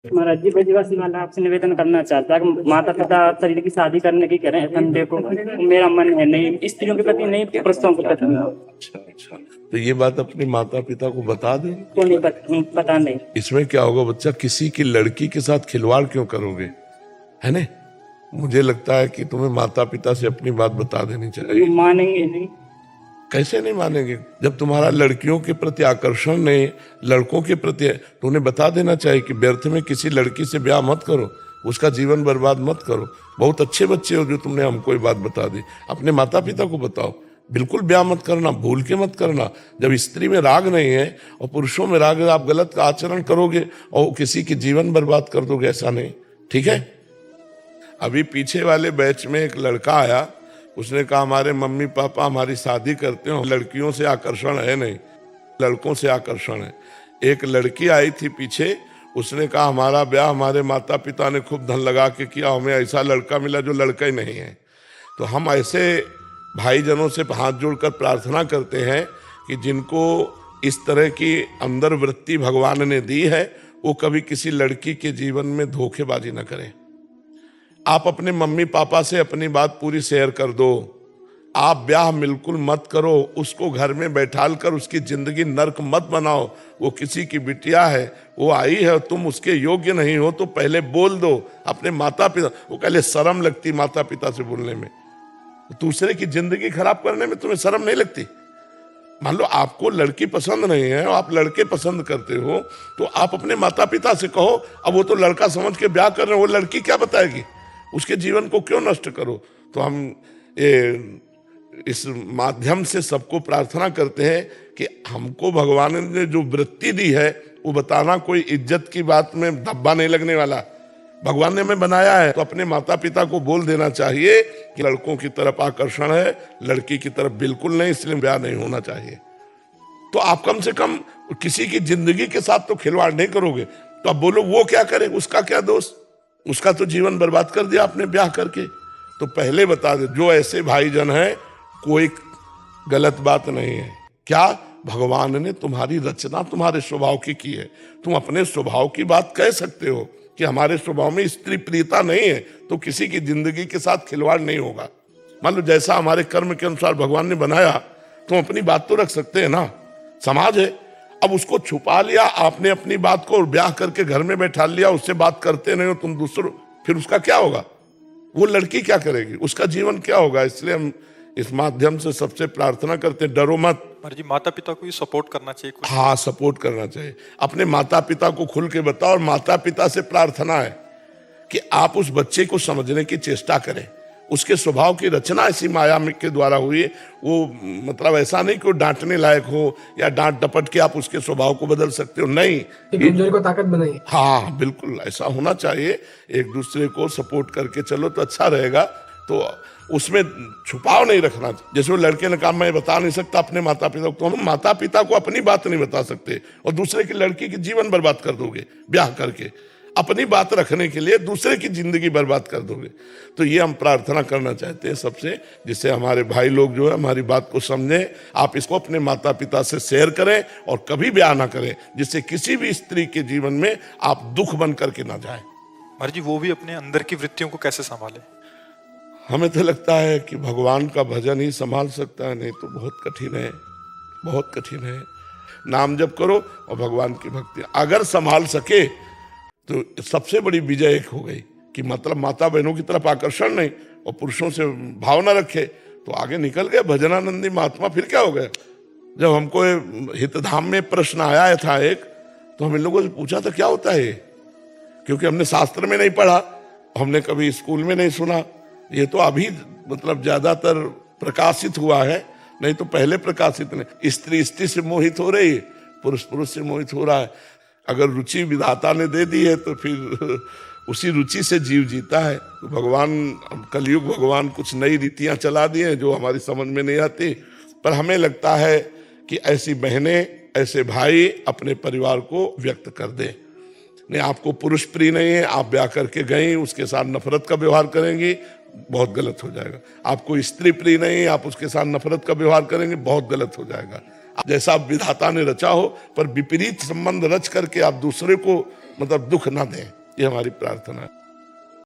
महाराज जी ब्रजवासी वाला आपसे निवेदन करना चाहता है कि माता पिता शरीर की शादी करने की करें संडे को। मेरा मन है नहीं, स्त्रियों के प्रति नहीं, पुरुषों के प्रति। अच्छा अच्छा, तो ये बात अपने माता पिता को बता दे। को नहीं पता नहीं। इसमें क्या होगा बच्चा, किसी की लड़की के साथ खिलवाड़ क्यों करोगे, है ना। मुझे लगता है कि तुम्हें माता पिता से अपनी बात बता देनी चाहिए। मानेंगे नहीं। कैसे नहीं मानेंगे, जब तुम्हारा लड़कियों के प्रति आकर्षण नहीं, लड़कों के प्रति है, तो उन्हें बता देना चाहिए कि व्यर्थ में किसी लड़की से ब्याह मत करो, उसका जीवन बर्बाद मत करो। बहुत अच्छे बच्चे हो जो तुमने हमको ये बात बता दी। अपने माता पिता को बताओ, बिल्कुल ब्याह मत करना, भूल के मत करना। जब स्त्री में राग नहीं है और पुरुषों में राग है, आप गलत आचरण करोगे और किसी की जीवन बर्बाद कर दोगे, ऐसा नहीं, ठीक है। अभी पीछे वाले बैच में एक लड़का आया, उसने कहा हमारे मम्मी पापा हमारी शादी करते हो, लड़कियों से आकर्षण है नहीं, लड़कों से आकर्षण है। एक लड़की आई थी पीछे, उसने कहा हमारा ब्याह हमारे माता पिता ने खूब धन लगा के किया, हमें ऐसा लड़का मिला जो लड़का ही नहीं है। तो हम ऐसे भाईजनों से हाथ जोड़कर प्रार्थना करते हैं कि जिनको इस तरह की अंदर वृत्ति भगवान ने दी है, वो कभी किसी लड़की के जीवन में धोखेबाजी न करें। आप अपने मम्मी पापा से अपनी बात पूरी शेयर कर दो। आप ब्याह बिल्कुल मत करो, उसको घर में बैठाल कर उसकी जिंदगी नर्क मत बनाओ। वो किसी की बिटिया है, वो आई है, तुम उसके योग्य नहीं हो तो पहले बोल दो अपने माता पिता। वो पहले शर्म लगती माता पिता से बोलने में, दूसरे की जिंदगी खराब करने में तुम्हें शर्म नहीं लगती। मान लो आपको लड़की पसंद नहीं है, आप लड़के पसंद करते हो, तो आप अपने माता पिता से कहो। अब वो तो लड़का समझ के ब्याह कर रहे हो, वो लड़की क्या बताएगी, उसके जीवन को क्यों नष्ट करो। तो हम इस माध्यम से सबको प्रार्थना करते हैं कि हमको भगवान ने जो वृत्ति दी है वो बताना कोई इज्जत की बात में धब्बा नहीं लगने वाला। भगवान ने हमें बनाया है तो अपने माता पिता को बोल देना चाहिए कि लड़कों की तरफ आकर्षण है, लड़की की तरफ बिल्कुल नहीं, इसलिए ब्याह नहीं होना चाहिए। तो आप कम से कम किसी की जिंदगी के साथ तो खिलवाड़ नहीं करोगे। तो आप बोलो वो क्या करे, उसका क्या दोष, उसका तो जीवन बर्बाद कर दिया आपने ब्याह करके। तो पहले बता दे, जो ऐसे भाईजन हैं कोई गलत बात नहीं है। क्या भगवान ने तुम्हारी रचना तुम्हारे स्वभाव की है, तुम अपने स्वभाव की बात कह सकते हो कि हमारे स्वभाव में स्त्री प्रियता नहीं है, तो किसी की जिंदगी के साथ खिलवाड़ नहीं होगा। मान लो जैसा हमारे कर्म के अनुसार भगवान ने बनाया, तुम अपनी बात तो रख सकते हैं ना। समाज है, अब उसको छुपा लिया आपने अपनी बात को और ब्याह करके घर में बैठा लिया, उससे बात करते नहीं हो तुम दूसरों, फिर उसका क्या होगा, वो लड़की क्या करेगी, उसका जीवन क्या होगा। इसलिए हम इस माध्यम से सबसे प्रार्थना करते हैं, डरो मत। जी माता पिता को सपोर्ट करना चाहिए कुछ। हाँ, सपोर्ट करना चाहिए। अपने माता पिता को खुल के बताओ, और माता पिता से प्रार्थना है कि आप उस बच्चे को समझने की चेष्टा करें। उसके स्वभाव की रचना ऐसी माया के द्वारा हुई है, वो मतलब ऐसा नहीं कि वो डांटने लायक हो या डांट डपट के आप उसके स्वभाव को बदल सकते हो, नहीं, कमजोरी को ताकत बनाइए। हाँ बिल्कुल ऐसा होना चाहिए। एक दूसरे को सपोर्ट करके चलो तो अच्छा रहेगा। तो उसमें छुपाव नहीं रखना। जैसे वो लड़के ने कहा मैं बता नहीं सकता अपने माता पिता को, तो हम माता पिता को अपनी बात नहीं बता सकते और दूसरे की लड़की की जीवन बर्बाद कर दोगे ब्याह करके, अपनी बात रखने के लिए दूसरे की जिंदगी बर्बाद कर दोगे। तो ये हम प्रार्थना करना चाहते हैं सबसे, जिससे हमारे भाई लोग जो है हमारी बात को समझें। आप इसको अपने माता पिता से शेयर करें और कभी ब्याह ना करें, जिससे किसी भी स्त्री के जीवन में आप दुख बन करके ना जाए। महाराज जी वो भी अपने अंदर की वृत्तियों को कैसे संभाले। हमें तो लगता है कि भगवान का भजन ही संभाल सकता है, नहीं तो बहुत कठिन है, बहुत कठिन है। नाम जप करो और भगवान की भक्ति अगर संभाल सके तो सबसे बड़ी विजय एक हो गई कि मतलब माता बहनों की तरफ आकर्षण नहीं और पुरुषों से भावना रखे, तो आगे निकल गए भजनानंदी महात्मा। फिर क्या हो गया, जब हमको हितधाम में प्रश्न आया था एक, तो हम इन लोगों से पूछा था क्या होता है, क्योंकि हमने शास्त्र में नहीं पढ़ा, हमने कभी स्कूल में नहीं सुना। ये तो अभी मतलब ज्यादातर प्रकाशित हुआ है, नहीं तो पहले प्रकाशित नहीं। स्त्री स्त्री से मोहित हो रही है, पुरुष पुरुष से मोहित हो रहा है। अगर रुचि विधाता ने दे दी है तो फिर उसी रुचि से जीव जीता है। तो भगवान कलयुग भगवान कुछ नई रीतियां चला दी हैं जो हमारी समझ में नहीं आती, पर हमें लगता है कि ऐसी बहनें ऐसे भाई अपने परिवार को व्यक्त कर दें। नहीं, आपको पुरुष प्रिय नहीं है, आप ब्याह करके गई, उसके साथ नफरत का व्यवहार करेंगी, बहुत गलत हो जाएगा। आपको स्त्री प्रिय नहीं है, आप उसके साथ नफरत का व्यवहार करेंगे, बहुत गलत हो जाएगा। जैसा विधाता ने रचा हो, पर विपरीत संबंध रच करके आप दूसरे को मतलब दुख ना दें, ये हमारी प्रार्थना है।